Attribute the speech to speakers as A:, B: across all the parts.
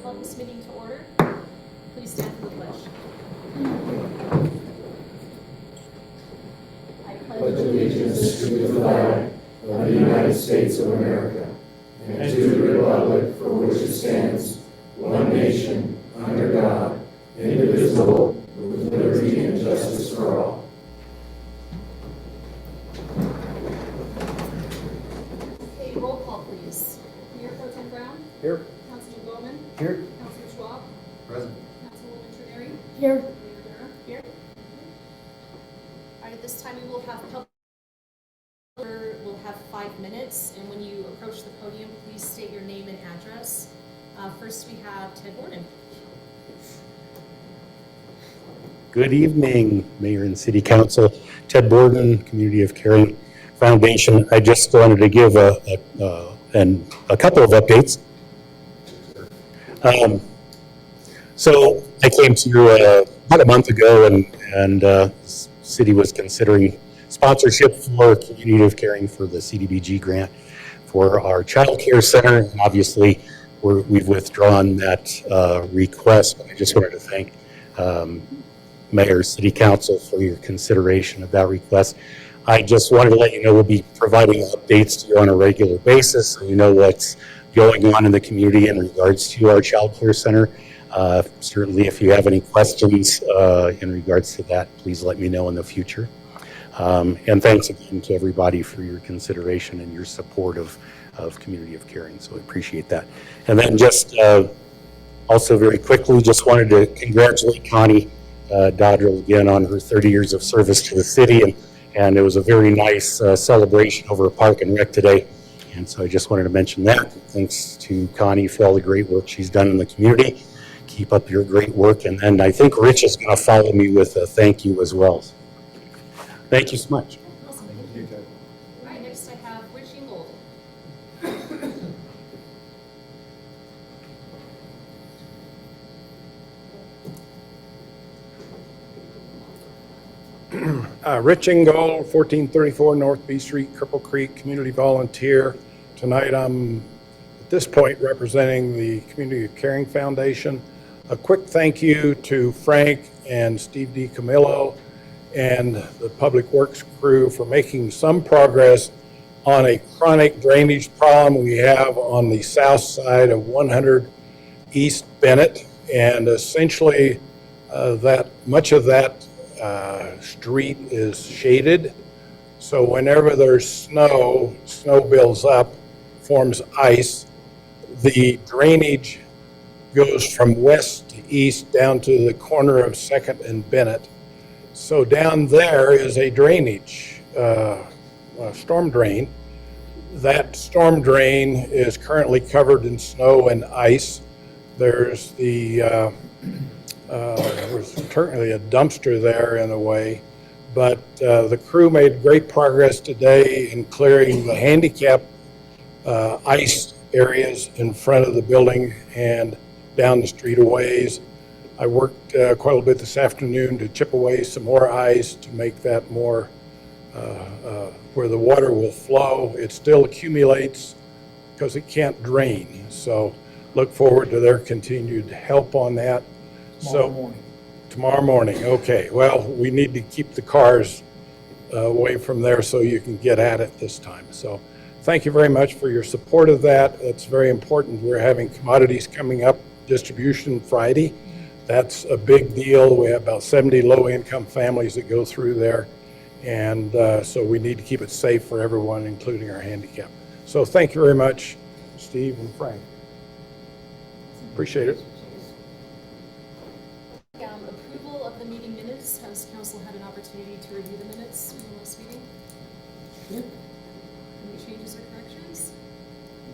A: call this meeting to order. Please stand for the pledge. I
B: Pledge allegiance to the flag of the United States of America and to the republic for which it stands, one nation, under God, indivisible, with liberty and justice for all.
A: Okay, roll call, please. Mayor Pro Tem Brown?
C: Here.
A: Councilman Bowman?
C: Here.
A: Councilman Schwab?
C: Present.
A: Councilwoman Trenary?
D: Here.
A: Mayor Durham? Here. All right, at this time we will have public. We'll have 5 minutes, and when you approach the podium, please state your name and address. First, we have Ted Borden.
E: Good evening, Mayor and City Council. Ted Borden, Community of Caring Foundation. I just wanted to give a couple of updates. So I came to you about a month ago, and the city was considering sponsorship for Community of Caring for the CDBG grant for our child care center. And obviously, we've withdrawn that request, but I just wanted to thank Mayor, City Council for your consideration of that request. I just wanted to let you know we'll be providing updates to you on a regular basis so you know what's going on in the community in regards to our child care center. Certainly, if you have any questions in regards to that, please let me know in the future. And thanks again to everybody for your consideration and your support of Community of Caring. So I appreciate that. And then just also very quickly, just wanted to congratulate Connie Dodrell again on her 30 years of service to the city. And it was a very nice celebration over at Park and Rec today. And so I just wanted to mention that. Thanks to Connie for all the great work she's done in the community. Keep up your great work. And then I think Rich is going to follow me with a thank you as well. Thank you so much.
A: Awesome, thank you. All right, next I have Rich Ingold.
C: Rich Ingold, 1434 North B Street, Cripple Creek, community volunteer. Tonight I'm, at this point, representing the Community of Caring Foundation. A quick thank you to Frank and Steve DiCamillo and the Public Works crew for making some progress on a chronic drainage problem we have on the south side of 100 East Bennett. And essentially, that much of that street is shaded. So whenever there's snow builds up, forms ice, the drainage goes from west to east down to the corner of 2nd and Bennett. So down there is a drainage, storm drain. That storm drain is currently covered in snow and ice. There's there's currently a dumpster there in a way, but the crew made great progress today in clearing the handicap ice areas in front of the building and down the street a ways. I worked quite a little bit this afternoon to chip away some more ice to make that more where the water will flow. It still accumulates because it can't drain. So look forward to their continued help on that. Tomorrow morning, okay. Well, we need to keep the cars away from there so you can get at it this time. So thank you very much for your support of that. It's very important. We're having commodities coming up, distribution Friday. That's a big deal. We have about 70 low-income families that go through there. And so we need to keep it safe for everyone, including our handicap. So thank you very much, Steve and Frank. Appreciate it.
A: Approval of the meeting minutes. Has council had an opportunity to review the minutes from the last meeting?
D: Yep.
A: Any changes or corrections?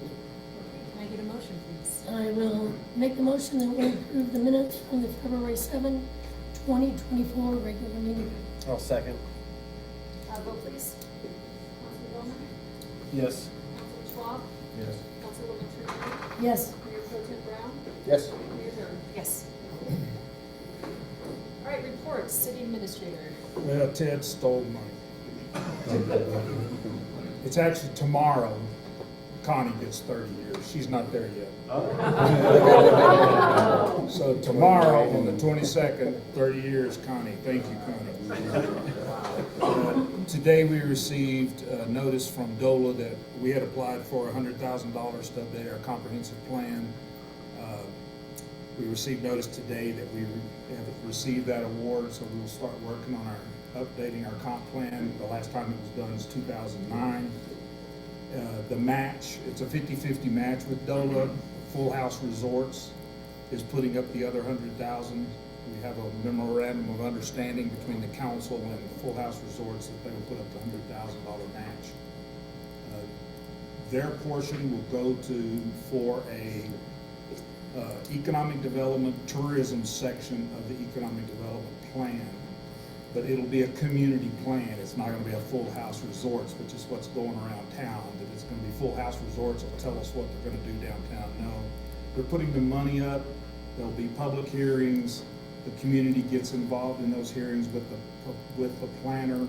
A: Okay, can I get a motion, please?
D: I will make the motion that we approve the minutes from the February 7, 2024 regular meeting.
C: I'll second.
A: Vote, please. Councilman Bowman?
C: Yes.
A: Councilman Schwab?
C: Yes.
A: Councilwoman Trenary?
D: Yes.
A: Mayor Pro Tem Brown?
C: Yes.
A: Mayor Durham? Yes. All right, reports. City Administrator.
F: Well, Ted stole mine. It's actually tomorrow. Connie gets 30 years. She's not there yet. So tomorrow, on the 22nd, 30 years, Connie. Thank you, Connie. Today we received a notice from DOLA that we had applied for $100,000 to update our comprehensive plan. We received notice today that we have received that award, so we will start working on updating our comp plan. The last time it was done was 2009. The match, it's a 50-50 match with DOLA. Full House Resorts is putting up the other $100,000. We have a memorandum of understanding between the council and Full House Resorts that they will put up the $100,000 match. Their portion will go for a economic development tourism section of the economic development plan, but it'll be a community plan. It's not going to be a Full House Resorts, which is what's going around town. That it's going to be Full House Resorts will tell us what they're going to do downtown. No, they're putting the money up. There'll be public hearings. The community gets involved in those hearings with the planner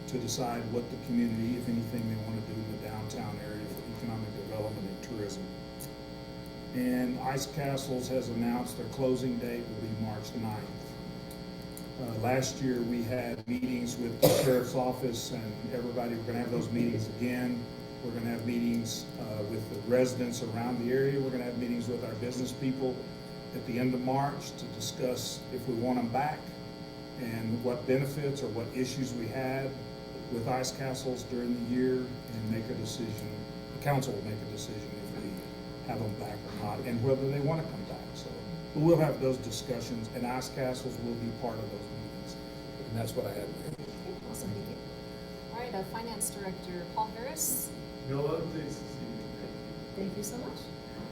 F: to decide what the community, if anything, they want to do in the downtown area for economic development and tourism. And Ice Castles has announced their closing date will be March 9th. Last year we had meetings with the sheriff's office and everybody. We're going to have those meetings again. We're going to have meetings with the residents around the area. We're going to have meetings with our business people at the end of March to discuss if we want them back and what benefits or what issues we had with Ice Castles during the year, and make a decision. The council will make a decision if we have them back or not, and whether they want to come back. So we'll have those discussions, and Ice Castles will be part of those meetings. And that's what I have there.
A: Okay, awesome, thank you. All right, Finance Director Paul Harris.
B: No updates this evening.
A: Thank you so much.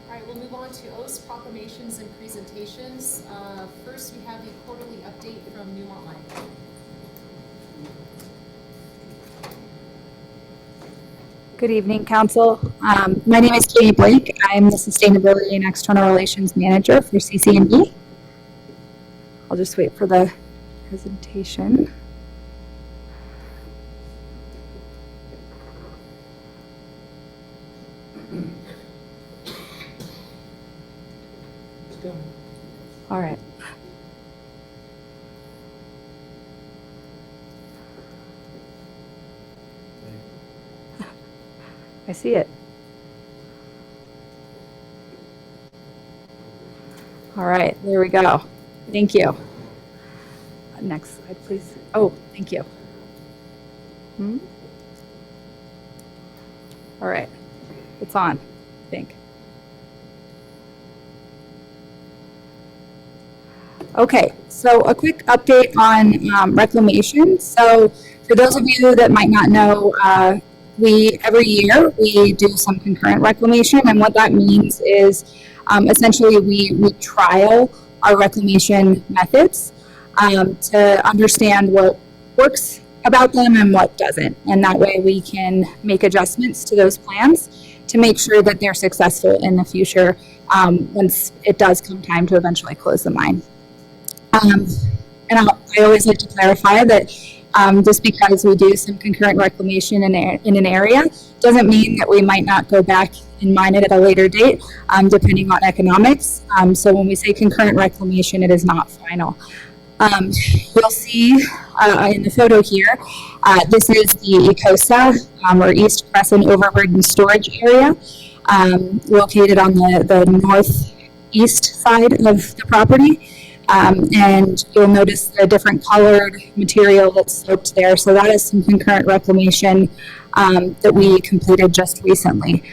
A: All right, we'll move on to oaths, proclamations, and presentations. First, we have the quarterly update from Newmont Light.
G: Good evening, Council. My name is Katie Blake. I'm the Sustainability and External Relations Manager for CCNB. I'll just wait for the presentation. All right. I see it. All right, there we go. Thank you. Next slide, please. Oh, thank you. All right, it's on, I think. Okay, so a quick update on reclamation. So for those of you that might not know, every year we do some concurrent reclamation, and what that means is essentially we trial our reclamation methods to understand what works about them and what doesn't, and that way we can make adjustments to those plans to make sure that they're successful in the future once it does come time to eventually close the mine. And I always like to clarify that just because we do some concurrent reclamation in an area doesn't mean that we might not go back and mine it at a later date, depending on economics. So when we say concurrent reclamation, it is not final. You'll see in the photo here, this is the ECOSA, or East Crescent Overburden Storage Area, located on the northeast side of the property. And you'll notice the different colored material that's sloped there. So that is some concurrent reclamation that we completed just recently.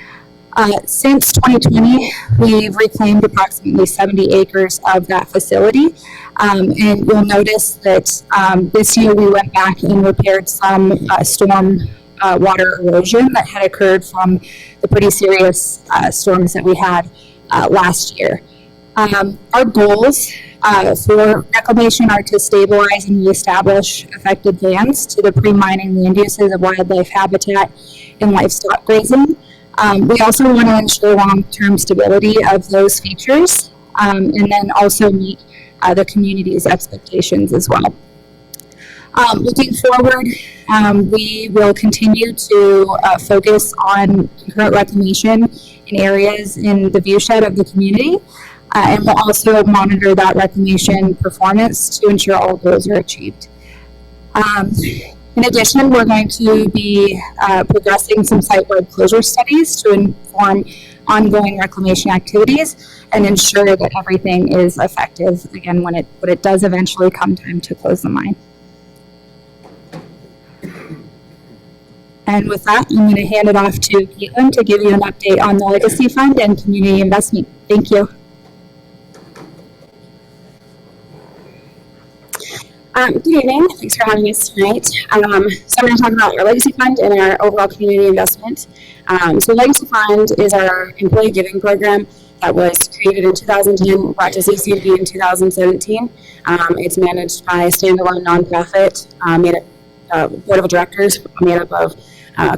G: Since 2020, we've reclaimed approximately 70 acres of that facility. And you'll notice that this year we went back and repaired some storm water erosion that had occurred from the pretty serious storms that we had last year. Our goals for reclamation are to stabilize and reestablish affected lands to the pre-mining land uses of wildlife habitat and livestock grazing. We also want to ensure long-term stability of those features and then also meet the community's expectations as well. Looking forward, we will continue to focus on concurrent reclamation in areas in the viewshed of the community. And we'll also monitor that reclamation performance to ensure all goals are achieved. In addition, we're going to be progressing some site-wide closure studies to inform ongoing reclamation activities and ensure that everything is effective, again, when it does eventually come time to close the mine. And with that, I'm going to hand it off to Caitlin to give you an update on the Legacy Fund and community investment. Thank you. Good evening. Thanks for having us tonight. So I'm going to talk about our Legacy Fund and our overall community investment. So Legacy Fund is our employee giving program that was created in 2010, brought to CCCC in 2017. It's managed by a standalone nonprofit board of directors made up of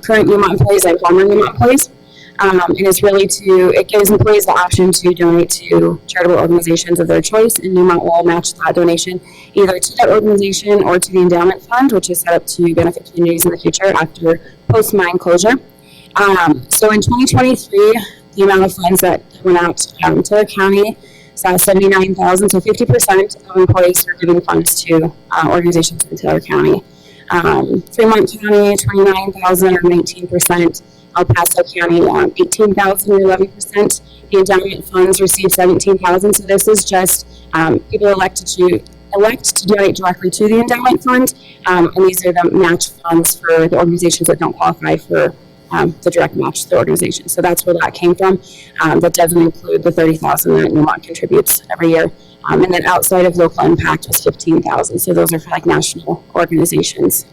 G: current Newmont employees and former Newmont employees. And it's really it gives employees the option to donate to charitable organizations of their choice, and Newmont will match that donation either to that organization or to the endowment fund, which is set up to benefit communities in the future after post-mine closure. So in 2023, the amount of funds that went out to Taylor County saw 79,000, so 50% of employees were giving funds to organizations in Taylor County. Fremont County, 29,000 or 19%. El Paso County, 18,000 or 11%. The endowment funds received 17,000. So this is just people elect to donate directly to the endowment fund, and these are the match funds for the organizations that don't qualify for the direct match to the organization. So that's where that came from. That doesn't include the 30,000 that Newmont contributes every year. And then outside of local impact was 15,000. So those are for like national organizations.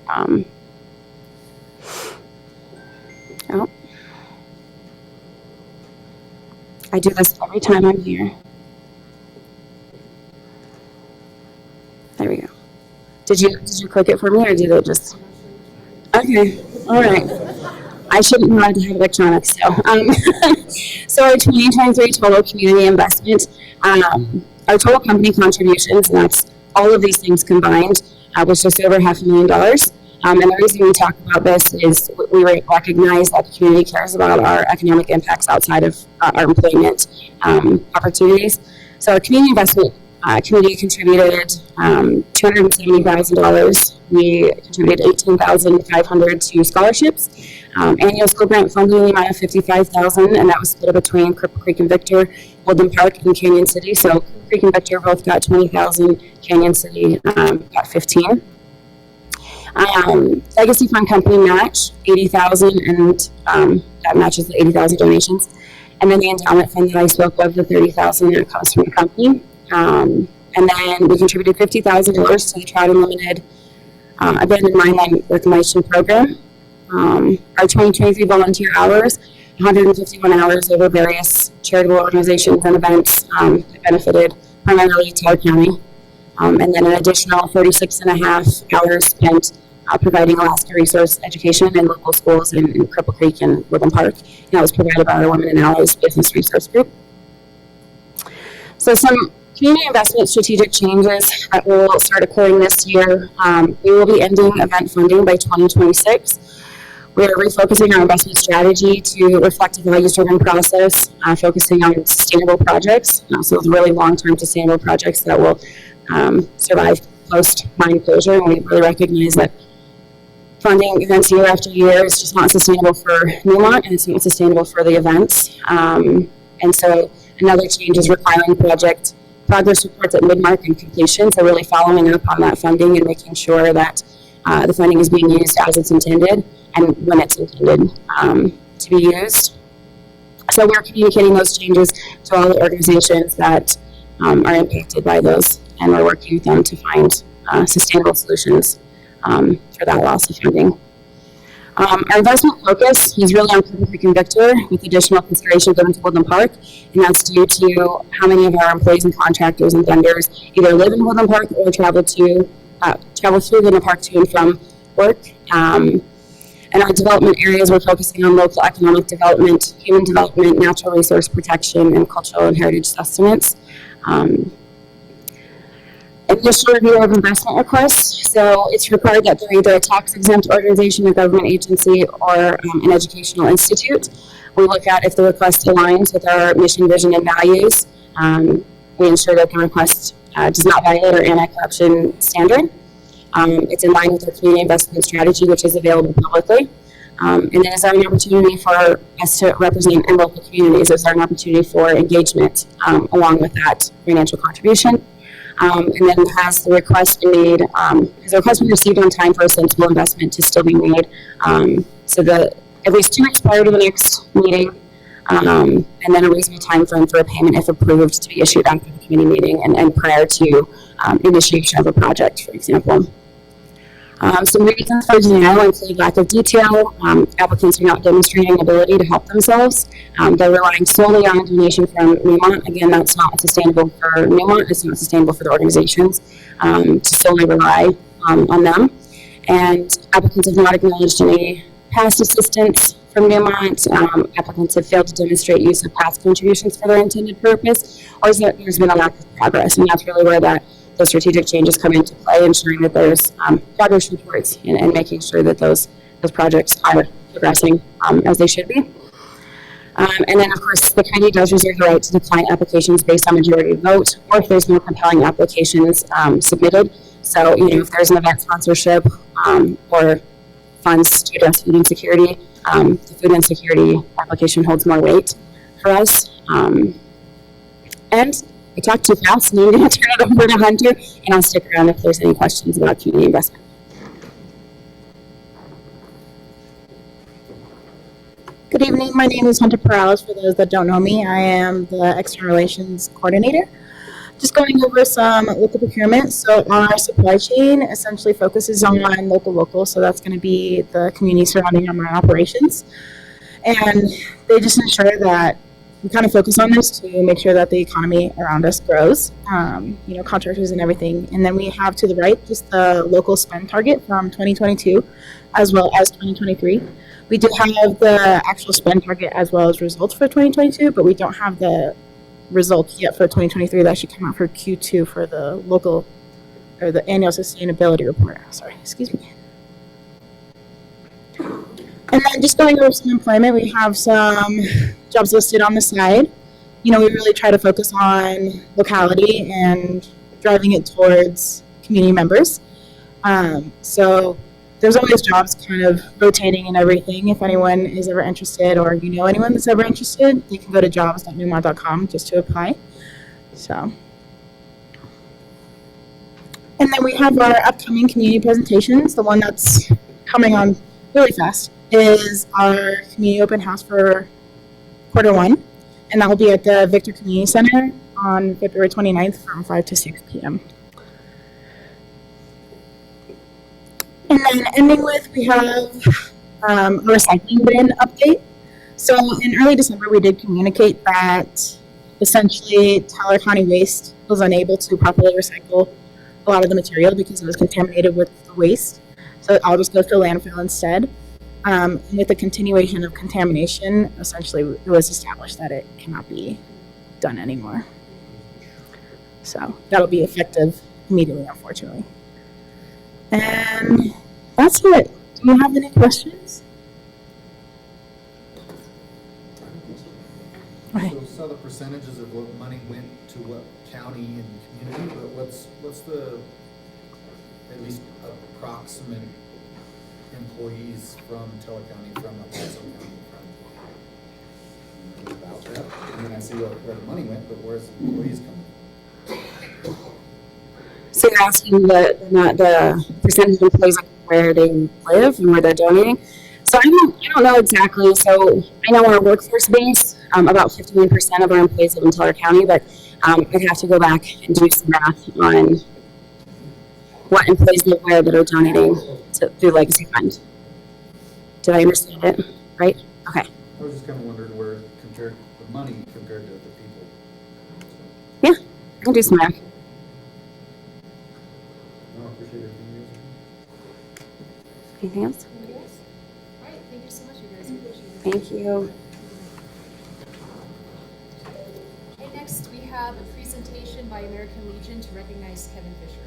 G: I do this every time I'm here. There we go. Did you click it for me, or did it just? Okay. All right. I shouldn't know how to have electronics. So our 2023 total community investment, our total company contributions, and that's all of these things combined, was just over $500,000. And the reason we talk about this is we recognize that the community cares about our economic impacts outside of our employment opportunities. So our community investment committee contributed $270,000. We contributed $18,500 to scholarships. Annual school grant funding in the amount of $55,000, and that was split between Cripple Creek and Victor, Woodland Park, and Canyon City. So Cripple Creek and Victor both got $20,000. Canyon City got $15,000. Legacy Fund Company match, $80,000, and that matches the $80,000 donations. And then the endowment fund that I spoke of, the $30,000 that comes from the company. And then we contributed $50,000 to the Trout Unlimited Abandoned Mine Land Reclamation Program. Our 2023 volunteer hours, 151 hours over various charitable organizations and events that benefited primarily Taylor County. And then an additional 46.5 hours spent providing Alaska resource education in local schools in Cripple Creek and Woodland Park. And that was provided by our Women and Allies Business Resource Group. So some community investment strategic changes that will start occurring this year. We will be ending event funding by 2026. We are refocusing our investment strategy to reflect a values-driven process, focusing on sustainable projects. So those really long-term sustainable projects that will survive post-mine closure. And we really recognize that funding events year after year is just not sustainable for Newmont, and it's not sustainable for the events. And so another change is requiring project progress reports at mid-mark and completion. So really following up on that funding and making sure that the funding is being used as it's intended and when it's intended to be used. So we're communicating those changes to all the organizations that are impacted by those, and we're working with them to find sustainable solutions for that loss of funding. Our investment focus is really on Cripple Creek and Victor, with additional consideration given to Woodland Park, and that's due to how many of our employees and contractors and vendors either live in Woodland Park or travel through Woodland Park to and from work. And our development areas, we're focusing on local economic development, human development, natural resource protection, and cultural and heritage sustenance. Initial review of investment requests. So it's required that they're either a tax-exempt organization, a government agency, or an educational institute. We look at if the request aligns with our mission, vision, and values. we ensure that the request does not violate our anti-corruption standard. It's in line with our community investment strategy, which is available publicly. And then is there an opportunity for us to represent in local communities? Is there an opportunity for engagement along with that financial contribution? And then has the request been made, has the request been received on time for a sensible investment to still be made? So that at least 2 weeks prior to the next meeting, and then a reasonable time frame for a payment if approved to be issued after the committee meeting and prior to initiation of a project, for example. Some reasons for denial include lack of detail. Applicants are not demonstrating ability to help themselves. They're relying solely on a donation from Newmont. Again, that's not sustainable for Newmont. It's not sustainable for the organizations to solely rely on them. And applicants have not acknowledged any past assistance from Newmont. Applicants have failed to demonstrate use of past contributions for their intended purpose, or there's been a lack of progress. And that's really where those strategic changes come into play, ensuring that there's progress reports and making sure that those projects are progressing as they should be. And then, of course, the committee does reserve the right to decline applications based on majority vote, or if there's no compelling applications submitted. So, if there's an event sponsorship or funds to address food insecurity, the food insecurity application holds more weight for us. And I talked too fast, and I'm going to turn it over to Hunter, and I'll stick around if there's any questions about community investment.
H: Good evening. My name is Hunter Perales. For those that don't know me, I am the External Relations Coordinator. Just going over some local procurement. So our supply chain essentially focuses on local, so that's going to be the community surrounding our operations. And they just ensure that we kind of focus on this to make sure that the economy around us grows, contractors and everything. And then we have to the right just the local spend target from 2022 as well as 2023. We do have the actual spend target as well as results for 2022, but we don't have the results yet for 2023. That should come out for Q2 for the local or the annual sustainability report. Sorry, excuse me. And then just going over some employment, we have some jobs listed on the side. We really try to focus on locality and driving it towards community members. So there's always jobs kind of rotating and everything. If anyone is ever interested or anyone that's ever interested, you can go to jobs.newmont.com just to apply. So. And then we have our upcoming community presentations. The one that's coming on really fast is our community open house for Q1, and that will be at the Victor Community Center on February 29th from 5 to 6 p.m. And then ending with, we have a recycling bin update. So in early December, we did communicate that essentially Teller County Waste was unable to properly recycle a lot of the material because it was contaminated with the waste. So it all just goes to landfill instead. And with the continuation of contamination, essentially it was established that it cannot be done anymore. So that'll be effective immediately, unfortunately. And that's it. Do you have any questions? Okay.
I: So saw the percentages of what money went to what county and community, but what's the at least approximate employees from Teller County, from El Paso County, from about that? I mean, I see where the money went, but where's the employees coming?
G: So you're asking the percentage of employees, like where they live and where they're donating. So I don't know exactly. So I know our workforce base, about 51% of our employees live in Teller County, but I'd have to go back and do some math on what employees live where that are donating through Legacy Fund. Did I understand it right? Okay.
I: I was just kind of wondering where compared the money compared to the people.
G: Yeah, I can do some math.
I: I appreciate everything.
G: Anything else?
A: Yes. All right, thank you so much, you guys. I appreciate it.
G: Thank you.
A: Okay, next we have a presentation by American Legion to recognize Kevin Fisher.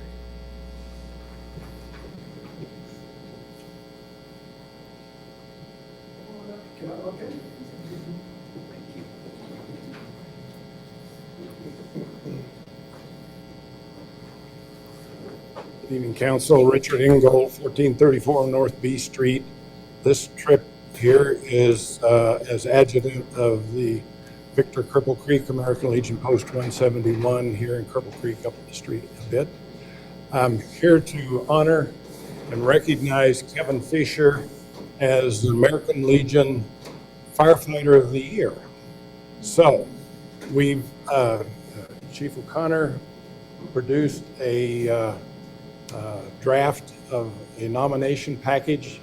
C: Good evening, Council. Richard Ingold, 1434 North B Street. This trip here is as adjutant of the Victor Cripple Creek American Legion Post 171 here in Cripple Creek up the street a bit. I'm here to honor and recognize Kevin Fisher as the American Legion Firefighter of the Year. So we've, Chief O'Connor produced a draft of a nomination package.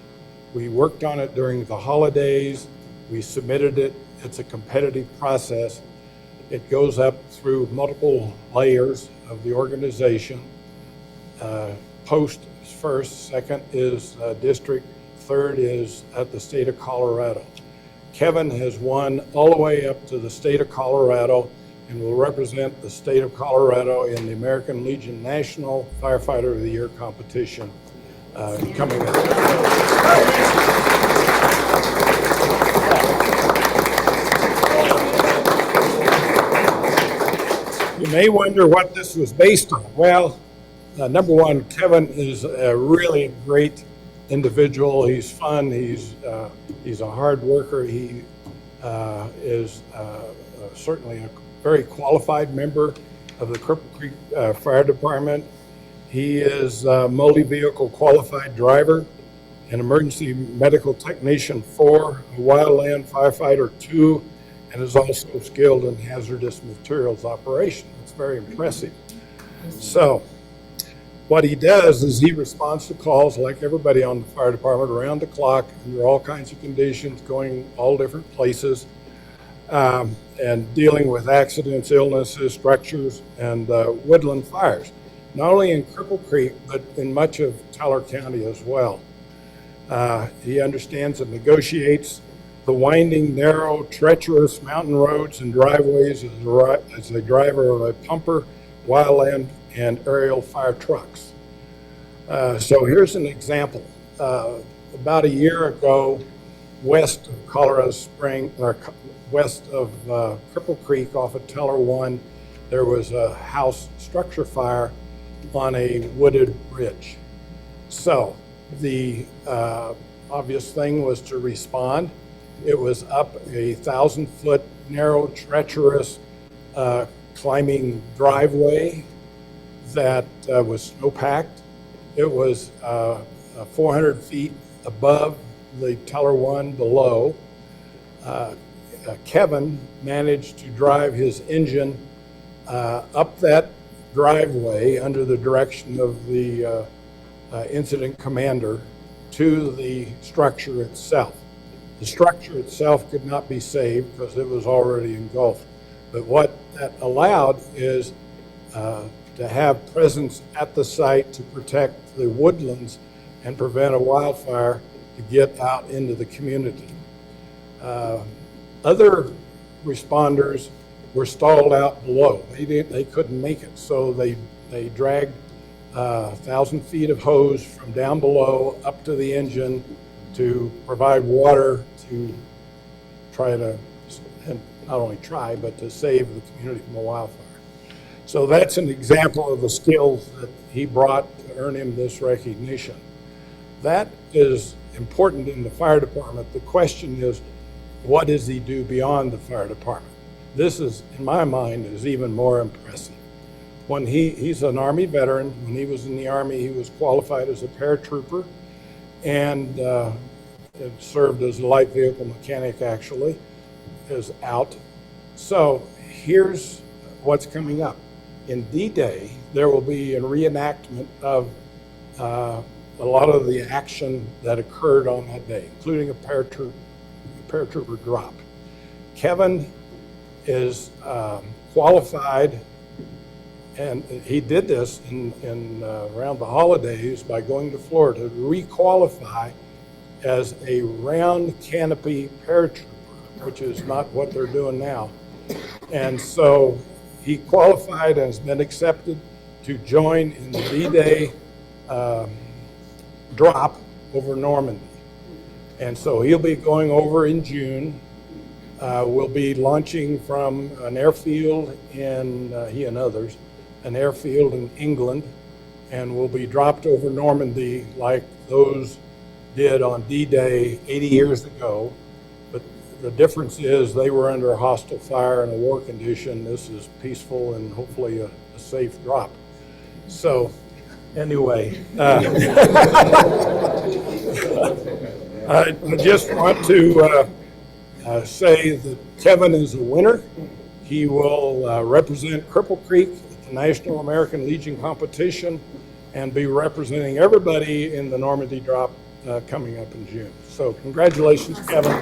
C: We worked on it during the holidays. We submitted it. It's a competitive process. It goes up through multiple layers of the organization. Post is first, second is district, third is at the state of Colorado. Kevin has won all the way up to the state of Colorado and will represent the state of Colorado in the American Legion National Firefighter of the Year competition coming up. You may wonder what this was based on. Well, number one, Kevin is a really great individual. He's fun. He's a hard worker. He is certainly a very qualified member of the Cripple Creek Fire Department. He is a multi-vehicle qualified driver, an emergency medical technician 4, a wildland firefighter 2, and is also skilled in hazardous materials operation. It's very impressive. So what he does is he responds to calls like everybody on the fire department around the clock under all kinds of conditions, going all different places, and dealing with accidents, illnesses, structures, and woodland fires, not only in Cripple Creek, but in much of Teller County as well. He understands and negotiates the winding, narrow, treacherous mountain roads and driveways as a driver of a pumper, wildland, and aerial fire trucks. So here's an example. About a year ago, west of Colorado Springs, or west of Cripple Creek off of Teller 1, there was a house structure fire on a wooded ridge. So the obvious thing was to respond. It was up a 1,000-foot narrow, treacherous climbing driveway that was snow-packed. It was 400 feet above the Teller 1 below. Kevin managed to drive his engine up that driveway under the direction of the incident commander to the structure itself. The structure itself could not be saved because it was already engulfed. But what that allowed is to have presence at the site to protect the woodlands and prevent a wildfire to get out into the community. Other responders were stalled out below. They couldn't make it, so they dragged 1,000 feet of hose from down below up to the engine to provide water to try to, and not only try, but to save the community from a wildfire. So that's an example of the skills that he brought to earn him this recognition. That is important in the fire department. The question is, what does he do beyond the fire department? This is, in my mind, is even more impressive. When he's an Army veteran. When he was in the Army, he was qualified as a paratrooper and served as a light vehicle mechanic, actually, is out. So here's what's coming up. In D-Day, there will be a reenactment of a lot of the action that occurred on that day, including a paratrooper drop. Kevin is qualified, and he did this in around the holidays by going to Florida to re-qualify as a round canopy paratrooper, which is not what they're doing now. And so he qualified and has been accepted to join in the D-Day drop over Normandy. And so he'll be going over in June. We'll be launching from an airfield in, he and others, an airfield in England, and will be dropped over Normandy like those did on D-Day 80 years ago. But the difference is they were under a hostile fire in a war condition. This is peaceful and hopefully a safe drop. So anyway, I just want to say that Kevin is a winner. He will represent Cripple Creek at the National American Legion competition and be representing everybody in the Normandy drop coming up in June. So congratulations, Kevin.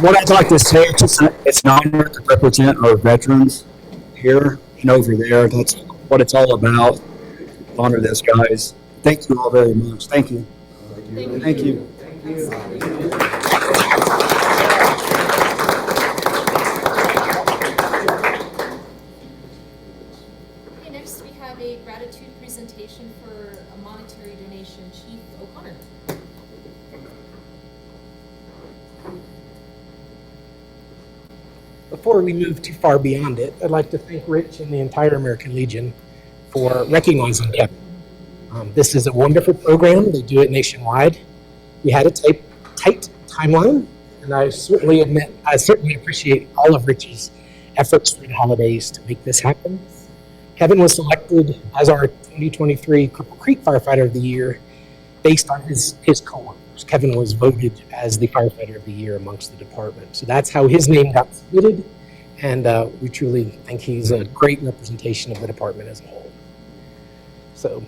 J: What I'd like to say, it's an honor to represent our veterans here and over there. That's what it's all about. Honor this, guys. Thank you all very much. Thank you. Thank you.
A: Okay, next we have a gratitude presentation for a monetary donation. Chief O'Connor.
K: Before we move too far beyond it, I'd like to thank Rich and the entire American Legion for recognizing Kevin. This is a wonderful program. They do it nationwide. We had a tight timeline, and I certainly appreciate all of Rich's efforts through the holidays to make this happen. Kevin was selected as our 2023 Cripple Creek Firefighter of the Year based on his cohorts. Kevin was voted as the Firefighter of the Year amongst the department. So that's how his name got submitted, and we truly think he's a great representation of the department as a whole. So,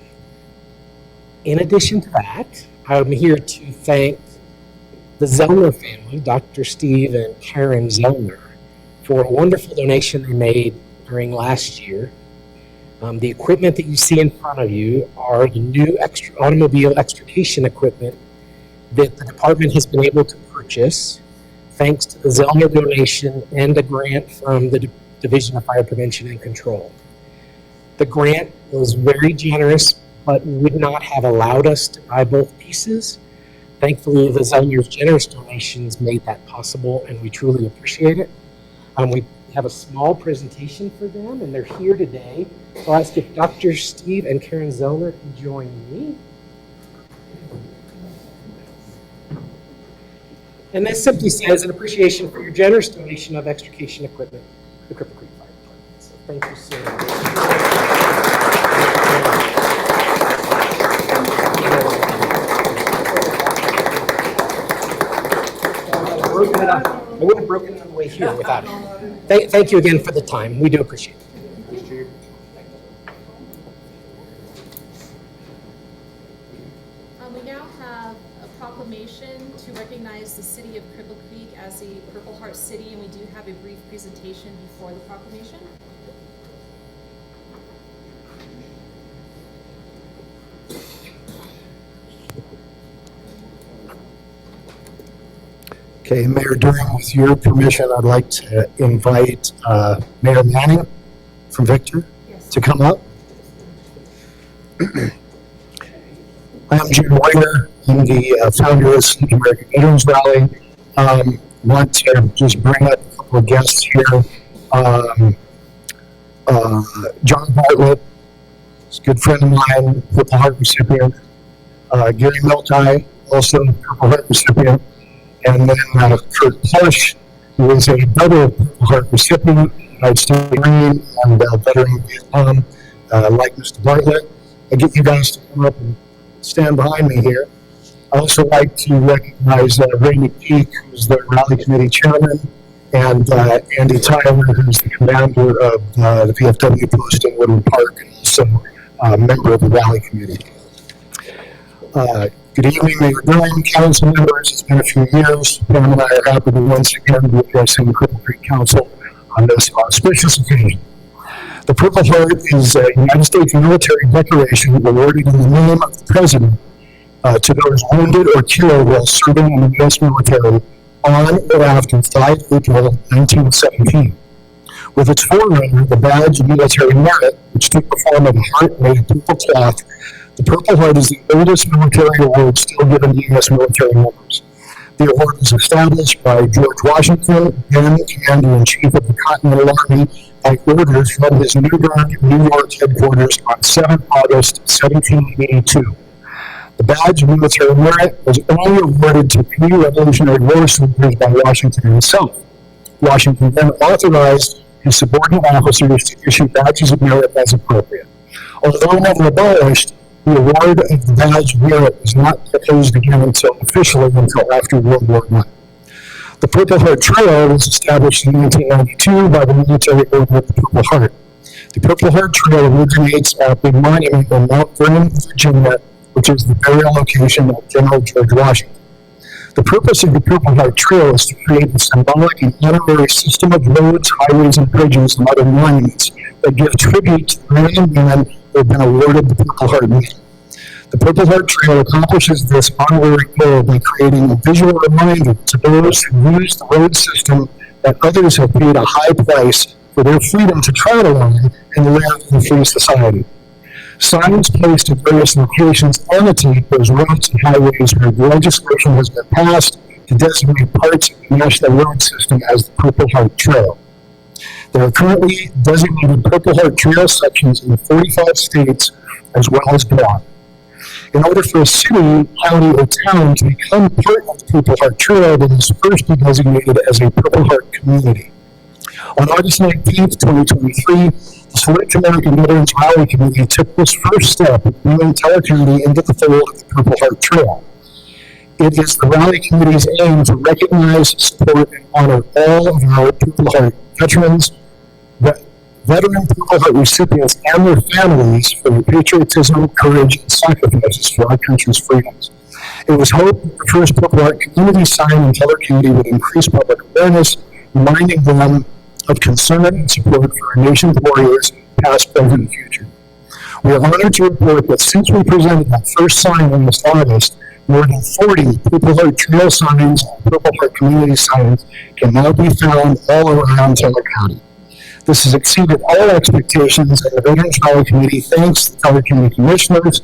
K: in addition to that, I'm here to thank the Zellner family, Dr. Steve and Karen Zellner, for a wonderful donation they made during last year. The equipment that you see in front of you are the new automobile extrication equipment that the department has been able to purchase thanks to the Zellner donation and a grant from the Division of Fire Prevention and Control. The grant was very generous, but would not have allowed us to buy both pieces. Thankfully, the Zellner's generous donations made that possible, and we truly appreciate it. We have a small presentation for them, and they're here today. So I'll ask if Dr. Steve and Karen Zellner can join me. And this simply says an appreciation for your generous donation of extrication equipment to the Cripple Creek Fire Department. So thank you so much. I would have broken it on the way here without it. Thank you again for the time. We do appreciate it.
A: We now have a proclamation to recognize the city of Cripple Creek as a Purple Heart City, and we do have a brief presentation before the proclamation.
J: Okay, Mayor Durham, with your permission, I'd like to invite Mayor Manning from Victor to come up. I'm Jim Whiter. I'm the founder of the American Veterans Rally. Want to just bring up a couple of guests here. John Bartlett, is a good friend of mine, Purple Heart recipient. Gary Miltai, also Purple Heart recipient. And then Kurt Plush, who is a double Purple Heart recipient, United States Marine, and veteran of Vietnam, like Mr. Bartlett. I get you guys to come up and stand behind me here. I also like to recognize Ray McPeak, who's the rally committee chairman, and Andy Tyler, who's the commander of the VFW post in Woodland Park, and also a member of the rally committee. Good evening, Mayor Durham, council members. It's been a few years. Pam and I are happy to once again be addressing the Cripple Creek Council on this auspicious occasion. The Purple Heart is a United States military decoration awarded in the name of the President to those wounded or killed while serving in the U.S. military on or after 5 April 1917. With its forerunner, the Badge of Military Merit, which took the form of a heart made of purple cloth The Purple Heart is the oldest military award still given to U.S. military members. The award was established by George Washington, then Commander-in-Chief of the Continental Army, by orders from his Newburgh, New York headquarters on 7 August 1782. The badge of military merit was only awarded to pre-Revolutionary War soldiers by Washington himself. Washington then authorized his subordinate officers to issue badges of merit as appropriate. Although never abolished, the award of the badge of merit was not proposed again officially until after World War I. The Purple Heart Trail was established in 1992 by the Military Order of the Purple Heart. The Purple Heart Trail originates at the monument in Mount Vernon, Virginia, which is the burial location of General George Washington. The purpose of the Purple Heart Trail is to create a symbolic and honorary system of roads, highways, and bridges and other monuments that give tribute to the men and women who have been awarded the Purple Heart Medal. The Purple Heart Trail accomplishes this honorary goal by creating a visual reminder to those who use the road system that others have paid a high price for their freedom to travel on and live in a free society. Signs placed at various locations annotate those roads and highways where legislation has been passed to designate parts of the national road system as the Purple Heart Trail. There are currently designated Purple Heart Trail sections in 45 states as well as beyond. In order for a city, county, or town to become part of the Purple Heart Trail, it is first be designated as a Purple Heart community. On August 19, 2023, the Select American Veterans Rally Committee took this first step of bringing Teller County into the fold of the Purple Heart Trail. It is the Rally Committee's aim to recognize, support, and honor all of our Purple Heart veterans, veteran Purple Heart recipients, and their families for their patriotism, courage, and sacrifices for our country's freedoms. It was hoped that the first Purple Heart community sign in Teller County would increase public awareness, reminding them of concern and support for our nation's warriors, past, present, and future. We are honored to report that since we presented that first sign last August, more than 40 Purple Heart Trail signs and Purple Heart community signs can now be found all around Teller County. This has exceeded all expectations, and the Veterans Rally Committee thanks the Teller County Commissioners,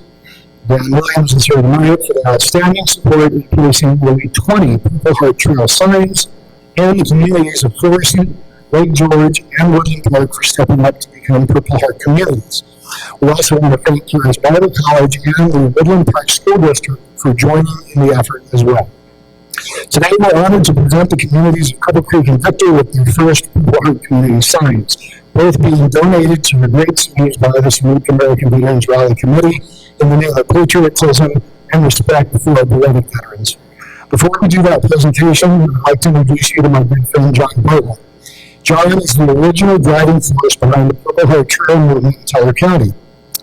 J: Dan Williams and Sarah Myatt, for their outstanding support in placing nearly 20 Purple Heart Trail signs, and the communities of Florissant, Lake George, and Woodland Park for stepping up to become Purple Heart communities. We also want to thank U.S. Bible College and the Woodland Park School District for joining in the effort as well. Today, we're honored to present the communities of Cripple Creek and Victor with their first Purple Heart community signs, both being donated to the great cities by the Select American Veterans Rally Committee in the name of patriotism and respect for our beloved veterans. Before we do that presentation, I'd like to introduce you to my good friend, John Bartlett. John is the original driving force behind the Purple Heart Trail movement in Teller County.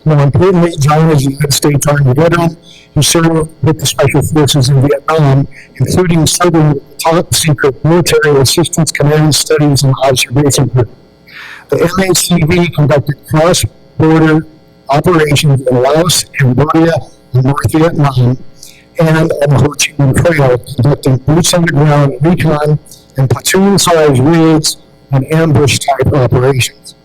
J: More importantly, John is a United States Army veteran who served with the Special Forces in Vietnam, including serving with the top secret Military Assistance Command Studies and Observation Group. The MACV conducted cross-border operations in Laos, Cambodia, and North Vietnam, and on the Ho Chi Minh Trail, conducting boots-on-the-ground recon and platoon-sized raids and ambush-type operations.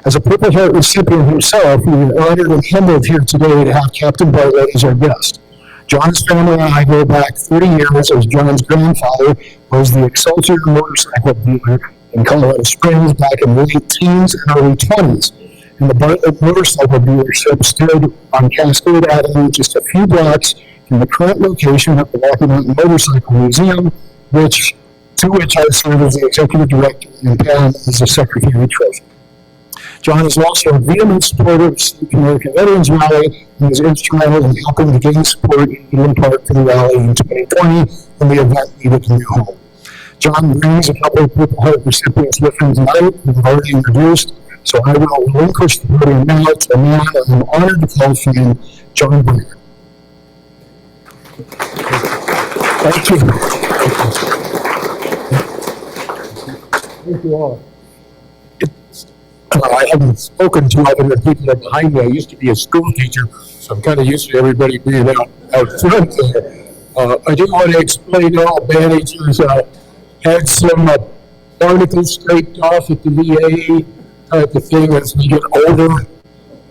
J: As a Purple Heart recipient himself, we are honored and humbled here today to have Captain Bartlett as our guest. John's family and I go back 30 years, as John's grandfather was the Excelsior motorcycle dealer in Colorado Springs back in the late teens and early 20s. And the Bartlett motorcycle dealership stood on Cascade Avenue, just a few blocks from the current location of the Rocky Mountain Motorcycle Museum, to which I serve as the executive director and Pam as the secretary treasurer. John is also a vehement supporter of the American Veterans Rally and was instrumental in helping to gain support in Woodland Park for the rally in 2020 when the event needed a new home. John brings a couple of Purple Heart recipients with him tonight who have already introduced, so I will relinquish the podium now to a man I'm honored to call friend, John Bartlett. Thank you. Thank you all. I haven't spoken to other people that are behind me. I used to be a school teacher, so I'm kind of used to everybody being out front there. I do want to explain all managers had some barnacles scraped off at the VA type of thing as we get older.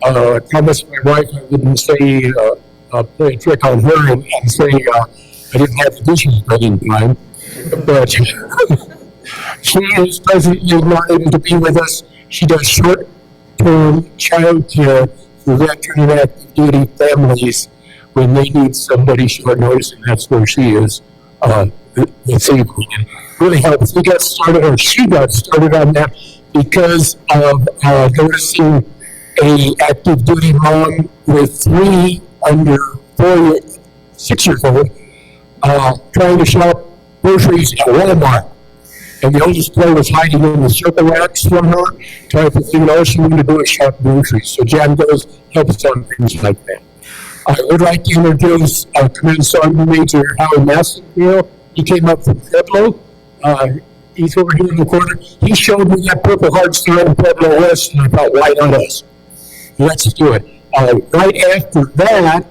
J: I promised my wife I wouldn't say, play a trick on her and say, I didn't have the dishes ready in time. But she is presently not able to be with us. She does short-term child care for veteran and active duty families when they need somebody short notice, and that's where she is this evening. And really helps. We got started, or she got started on that because of noticing a active duty mom with 3 under 6 years old trying to shop groceries at Walmart. And the oldest boy was hiding in the circle racks from her, trying to think all she wanted to do is shop groceries. So Jan goes, helps on things like that. I would like to introduce Command Sergeant Major Howard Massenfield. He came up from Pueblo. He's over here in the corner. He showed me that Purple Heart sign in Pueblo West, and I thought, why not us? Let's do it. Right after that,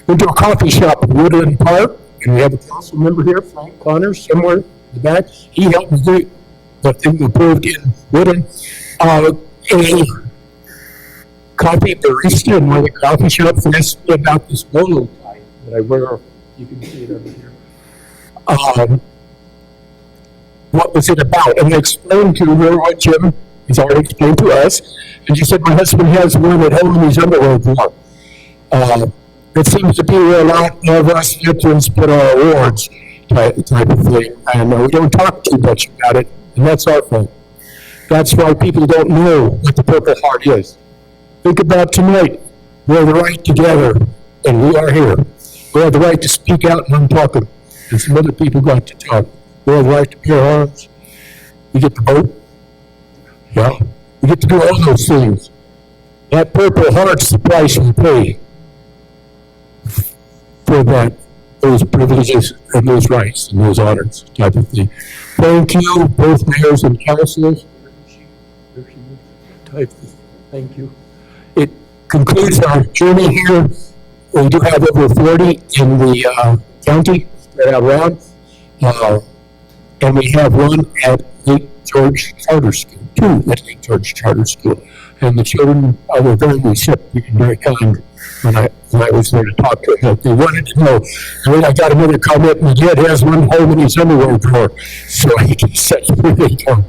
J: went to a coffee shop in Woodland Park, and we have a council member here, Frank Connors, somewhere in the back. He helped me get the thing approved in Woodland. A coffee barista in one of the coffee shops asked me about this bolo tie that I wear. You can see it over here. What was it about? And I explained to her what Jim has already explained to us. And she said, my husband has one at home in his underwear drawer. It seems to be where a lot of us veterans put our awards type of thing. And we don't talk too much about it, and that's our fault. That's why people don't know what the Purple Heart is. Think about tonight. We have the right together, and we are here. We have the right to speak out, and I'm talking. And some other people got to talk. We have the right to bear arms. We get to vote. Yeah. We get to do all those things. That Purple Heart's the price we pay for that, those privileges and those rights and those honors type of thing. Thank you, both mayors and councilors. Thank you. It concludes our journey here. We do have over 40 in the county spread out around. And we have one at Lake George Charter School, 2 at Lake George Charter School. And the children were very receptive and very kind when I was there to talk to them. They wanted to know. And then I got another comment, my dad has one home in his underwear drawer. So he can say where they go.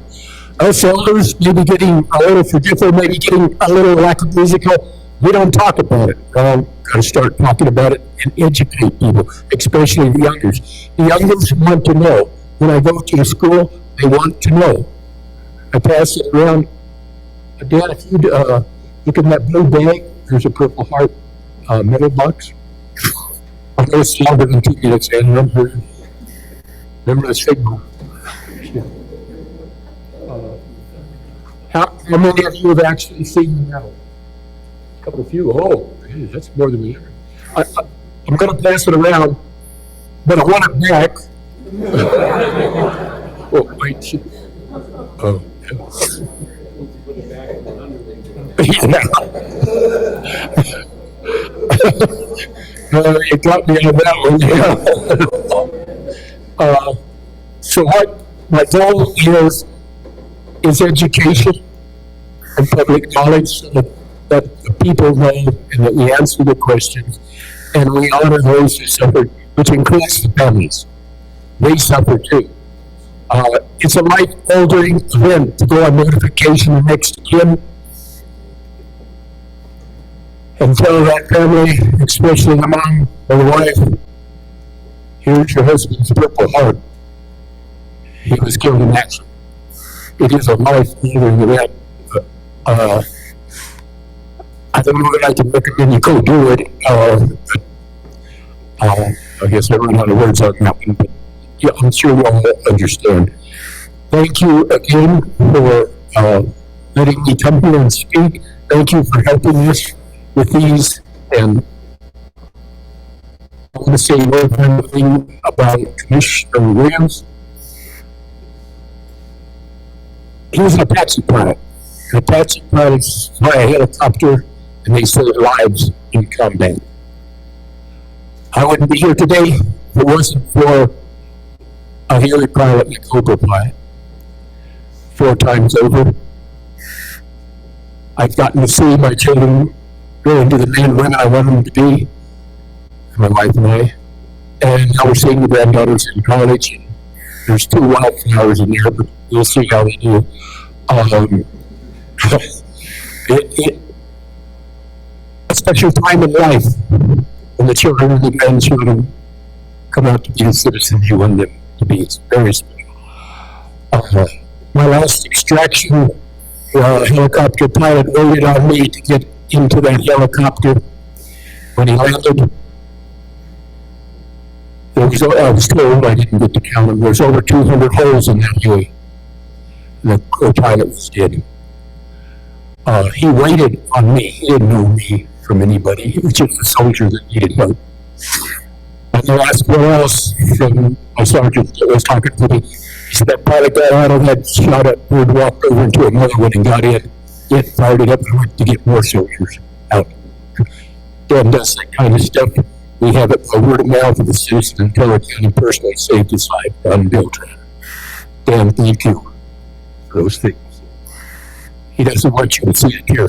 J: Us elders maybe getting a little forgetful, maybe getting a little lackadaisical. We don't talk about it. Got to start talking about it and educate people, especially the youngers. The youngers want to know. When I go to the school, they want to know. I pass it around. Dad, if you look in that blue bag, there's a Purple Heart metal box. I know it's longer than 2 minutes, and remember the signal. How many of you have actually seen the medal? A couple of you. Oh, hey, that's more than we ever. I'm going to pass it around, but I want it back. Oh, wait. Oh. You got me on that one. So what my goal is education and public knowledge so that the people know and that we answer the questions and we honor those who suffered, which includes the families. They suffer too. It's a life-altering event to go on notification of next of kin and tell that family, especially the mom or the wife, here's your husband's Purple Heart. He was killed in action. It is a life-altering event. I don't know that I can recommend you go do it. I guess I run out of words on that one, but yeah, I'm sure you all understand. Thank you again for letting me come here and speak. Thank you for helping us with these. And I want to say one final thing about Commissioner Williams. He was an Apache pilot. An Apache pilots fly a helicopter and they save lives in combat. I wouldn't be here today if it wasn't for a heli pilot and a Cobra pilot. 4 times over. I've gotten to see my children grow into the men and women I want them to be, my wife and I. And now we're seeing the granddaughters in college. And there's 2 wildflowers in there, but we'll see how they do. A special time in life when the children and the grandchildren come out to be the citizens you want them to be. It's very special. My last extraction, helicopter pilot waited on me to get into that helicopter. When he landed, I was told, I didn't get to count them, there's over 200 holes in that heli. The co-pilot was dead. He waited on me. He didn't know me from anybody. He was just a soldier that needed help. And they asked what else from my sergeant that was talking to me. He said, that pilot got out of that, shot at bird, walked over into another one and got in. It fired it up and went to get more soldiers out. Dan does that kind of stuff. We have it by word of mouth of the citizen until our county personally saved his life on Beltran. Dan, thank you for those things. He doesn't want you to see it here.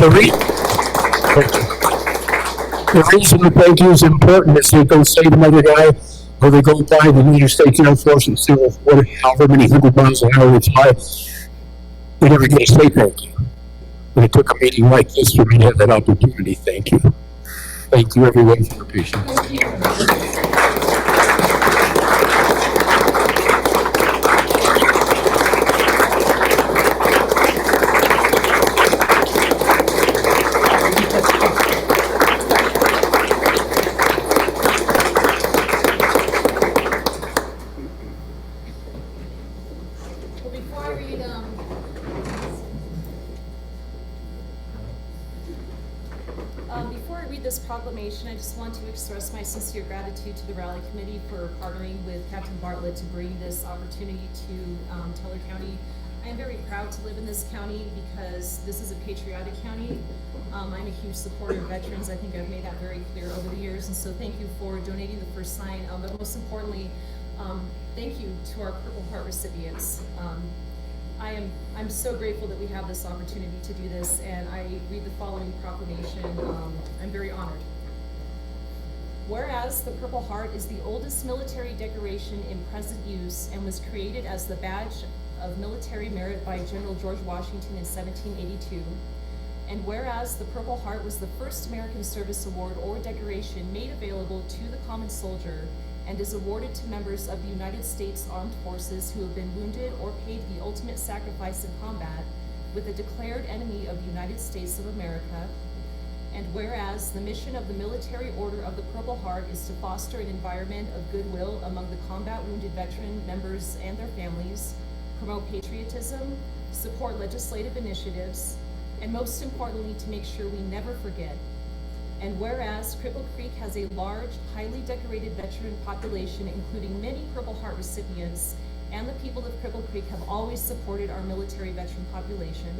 J: The reason the thank you is important is they go say to another guy, or they go by the United States Air Force and say, well, however many 100 miles an hour it's high, they never get to say thank you. But it took a meeting like this for me to have that opportunity. Thank you. Thank you, everyone, for your patience.
A: Thank you. Before I read this proclamation, I just want to express my sincere gratitude to the Rally Committee for partnering with Captain Bartlett to bring this opportunity to Teller County. I am very proud to live in this county because this is a patriotic county. I'm a huge supporter of veterans. I think I've made that very clear over the years, and so thank you for donating the first sign. But most importantly, thank you to our Purple Heart recipients. I'm so grateful that we have this opportunity to do this, and I read the following proclamation. I'm very honored. Whereas the Purple Heart is the oldest military decoration in present use and was created as the badge of military merit by General George Washington in 1782, and whereas the Purple Heart was the first American Service Award or decoration made available to the common soldier and is awarded to members of the United States Armed Forces who have been wounded or paid the ultimate sacrifice in combat with a declared enemy of the United States of America. And whereas the mission of the Military Order of the Purple Heart is to foster an environment of goodwill among the combat wounded veteran members and their families, promote patriotism, support legislative initiatives, and most importantly, to make sure we never forget. And whereas Cripple Creek has a large, highly decorated veteran population, including many Purple Heart recipients, and the people of Cripple Creek have always supported our military veteran population.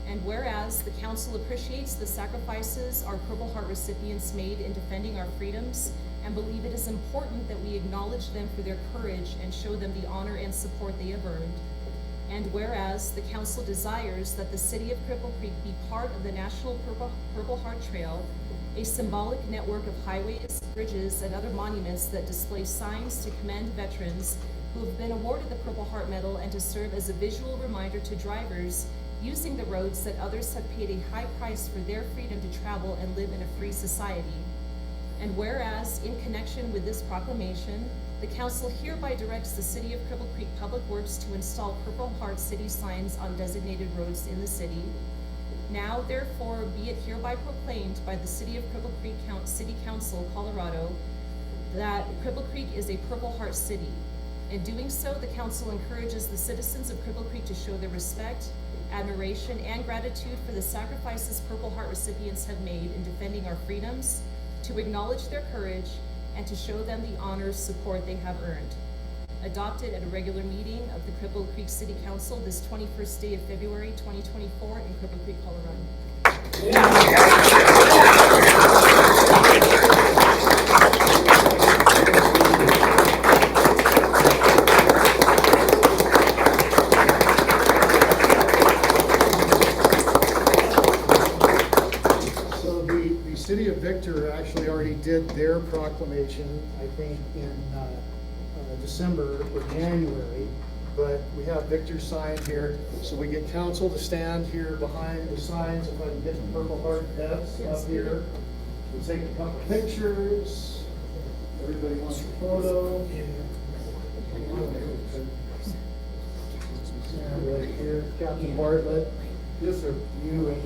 A: And whereas the council appreciates the sacrifices our Purple Heart recipients made in defending our freedoms and believe it is important that we acknowledge them for their courage and show them the honor and support they have earned. And whereas the council desires that the city of Cripple Creek be part of the National Purple Heart Trail, a symbolic network of highways, bridges, and other monuments that display signs to commend veterans who have been awarded the Purple Heart Medal and to serve as a visual reminder to drivers using the roads that others have paid a high price for their freedom to travel and live in a free society. And whereas, in connection with this proclamation, the council hereby directs the City of Cripple Creek Public Works to install Purple Heart City signs on designated roads in the city. Now, therefore, be it hereby proclaimed by the City of Cripple Creek City Council, Colorado, that Cripple Creek is a Purple Heart city. In doing so, the council encourages the citizens of Cripple Creek to show their respect, admiration, and gratitude for the sacrifices Purple Heart recipients have made in defending our freedoms, to acknowledge their courage, and to show them the honors support they have earned. Adopted at a regular meeting of the Cripple Creek City Council this 21st day of February 2024 in Cripple Creek, Colorado.
L: their proclamation, I think, in December or January. But we have Victor's sign here, so we get council to stand here behind the signs. If I can get the Purple Heart Vets up here. We'll take a couple pictures. Everybody wants a photo. Stand right here, Captain Bartlett. Yes, sir. You and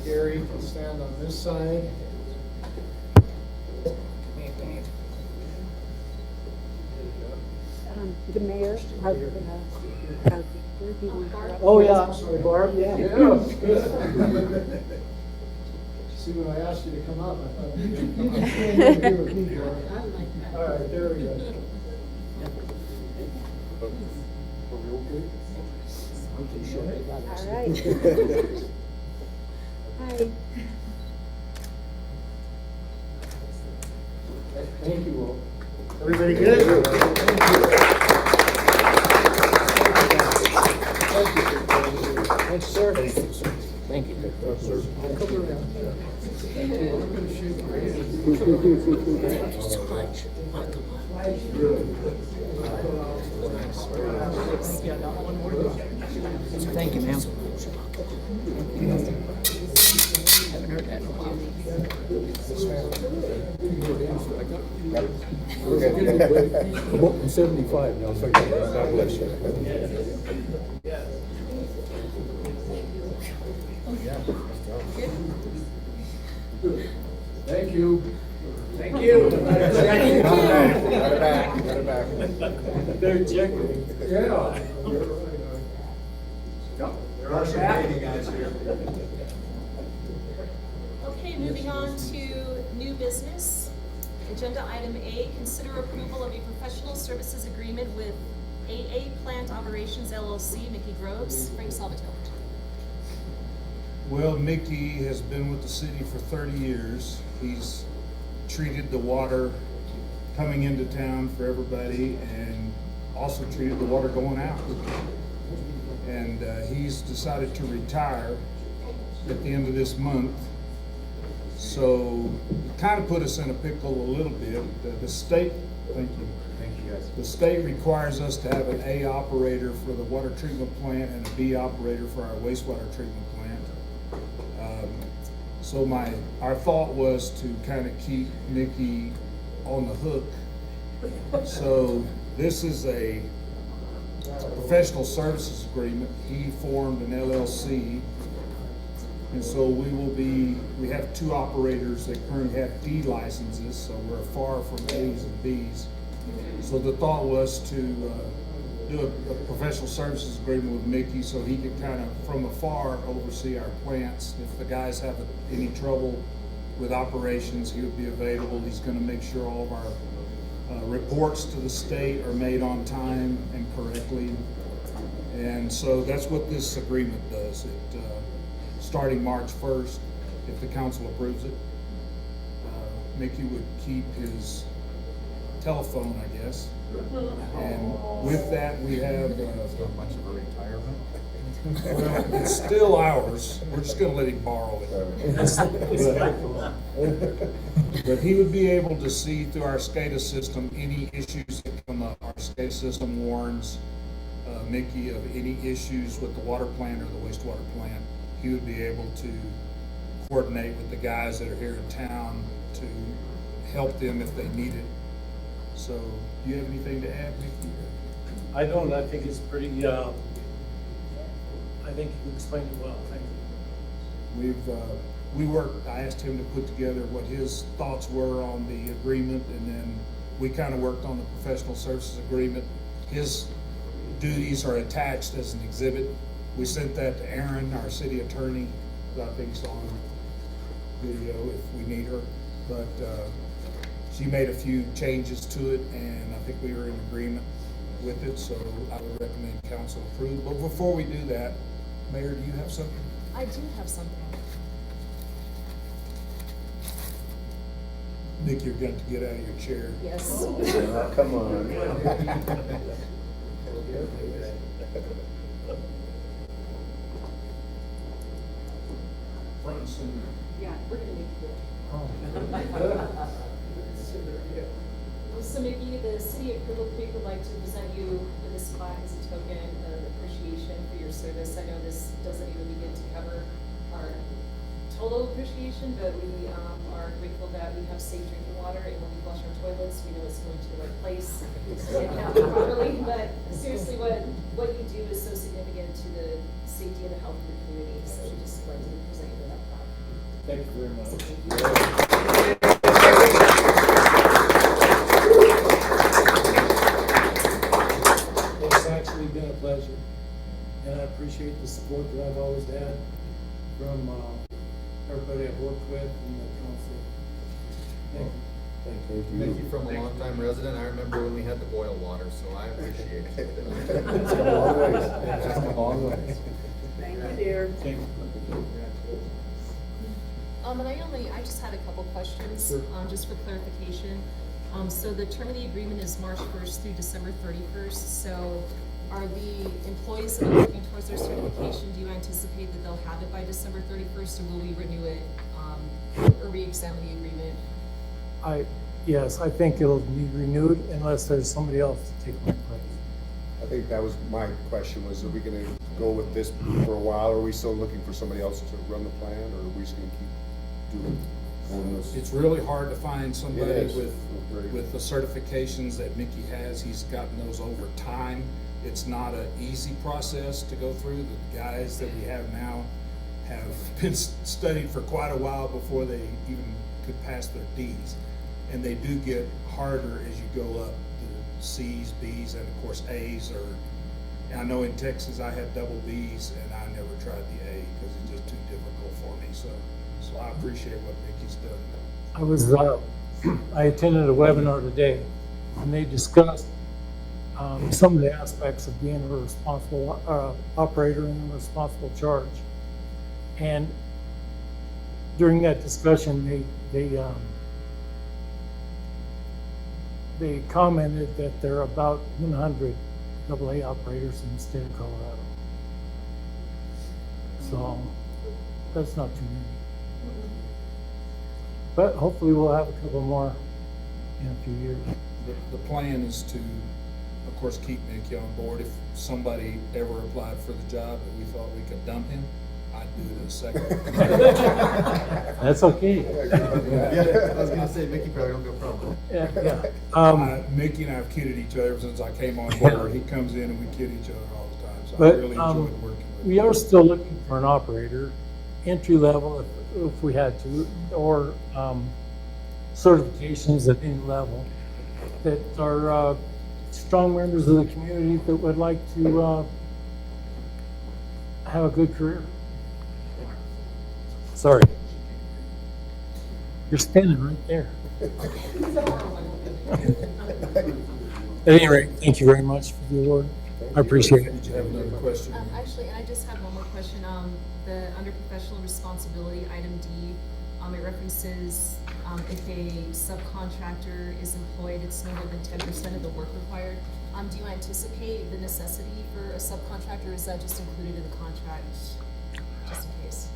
L: Gary can stand on this side.
M: The mayor has Victor. Do you want to-
L: Oh, yeah, I'm sorry, Barb, yeah. See, when I asked you to come up, I thought you could come up. Stand here with me, Barb. All right, there we go.
M: All right. Hi.
L: Thank you all. Everybody good? Thanks, sir. Thank you. I'll come around. I'm going to shake your hand. Thank you so much. Thank you, ma'am. Haven't heard that in a while.
B: I'm 75 now, so God bless you. Thank you. Thank you. Got it back. They're checking. Yeah. There are some baby guys here.
A: Okay, moving on to new business. Agenda item A, consider approval of a professional services agreement with AA Plant Operations LLC, Mickey Groves. Frank Salvatore.
F: Well, Mickey has been with the city for 30 years. He's treated the water coming into town for everybody and also treated the water going out. And he's decided to retire at the end of this month. So it kind of put us in a pickle a little bit. The state, thank you.
B: Thank you, guys.
F: The state requires us to have an A operator for the water treatment plant and a B operator for our wastewater treatment plant. So our thought was to kind of keep Mickey on the hook. So this is a professional services agreement. He formed an LLC. And so we have two operators that currently have D licenses, so we're far from A's and B's. So the thought was to do a professional services agreement with Mickey so he could kind of, from afar, oversee our plants. If the guys have any trouble with operations, he would be available. He's going to make sure all of our reports to the state are made on time and correctly. And so that's what this agreement does. It starting March 1st, if the council approves it, Mickey would keep his telephone, I guess. And with that, we have
B: So much of a retirement.
F: well, it's still ours. We're just going to let him borrow it. But he would be able to see through our SCADA system any issues that come up. Our SCADA system warns Mickey of any issues with the water plant or the wastewater plant. He would be able to coordinate with the guys that are here in town to help them if they need it. So, do you have anything to add, Mickey?
N: I don't, I think it's pretty, I think you explained it well, thank you.
F: I asked him to put together what his thoughts were on the agreement, and then we kind of worked on the professional services agreement. His duties are attached as an exhibit. We sent that to Erin, our city attorney, who I think's on video if we need her. But she made a few changes to it, and I think we were in agreement with it, so I would recommend council approve. But before we do that, Mayor, do you have something?
A: I do have something.
F: Nick, you've got to get out of your chair.
A: Yes.
B: Come on.
F: front and center.
A: Yeah, we're gonna make you do it.
N: Oh.
A: So Mickey, the city of Cripple Creek would like to present you with this plaque as a token of appreciation for your service. I know this doesn't even begin to cover our total appreciation, but we are grateful that we have safe drinking water, and when we flush our toilets, we know it's going to the right place and happen properly. But seriously, what you do is so significant to the safety and the health of the community. So we just like to present you with that plaque.
N: Thank you very much. It's actually been a pleasure, and I appreciate the support that I've always had from everybody I've worked with and the council. Thank you.
I: Mickey, from a longtime resident, I remember when we had to boil water, so I appreciate it.
B: It's come a long ways. It's come a long ways.
M: Thank you, dear.
N: Thank you.
A: And I just had a couple questions, just for clarification. So the term of the agreement is March 1st through December 31st. So are the employees that are working towards their certification, do you anticipate that they'll have it by December 31st, or will we renew it, or re-examine the agreement?
N: Yes, I think it'll be renewed unless there's somebody else to take my place.
O: I think that was my question, was are we gonna go with this for a while, or are we still looking for somebody else to run the plan, or are we just gonna keep doing this?
F: It's really hard to find somebody
O: It is.
F: with the certifications that Mickey has. He's gotten those over time. It's not an easy process to go through. The guys that we have now have been studied for quite a while before they even could pass their Ds. And they do get harder as you go up to C's, B's, and of course A's are, I know in Texas I had double B's and I never tried the A because it's just too difficult for me. So I appreciate what Mickey's done.
N: I attended a webinar today, and they discussed some of the aspects of being a responsible operator and a responsible charge. And during that discussion, they commented that there are about 100 AA operators in the state of Colorado. So that's not too many. But hopefully we'll have a couple more in a few years.
F: The plan is to, of course, keep Mickey on board. If somebody ever applied for the job that we thought we could dump him, I'd do it in a second.
N: That's okay.
I: Yeah, I was gonna say, Mickey probably don't go problem.
N: Yeah.
F: Mickey and I have kidded each other since I came on board. He comes in and we kid each other all the time, so I really enjoyed working with him.
N: We are still looking for an operator, entry level if we had to, or certifications at any level that are strong members of the community that would like to have a good career. Sorry. You're standing right there. At any rate, thank you very much for the award. I appreciate it.
F: Did you have another question?
A: Actually, and I just have one more question. The under professional responsibility, item D, it references if a subcontractor is employed, it's no more than 10% of the work required. Do you anticipate the necessity for a subcontractor, or is that just included in the contract, just in case?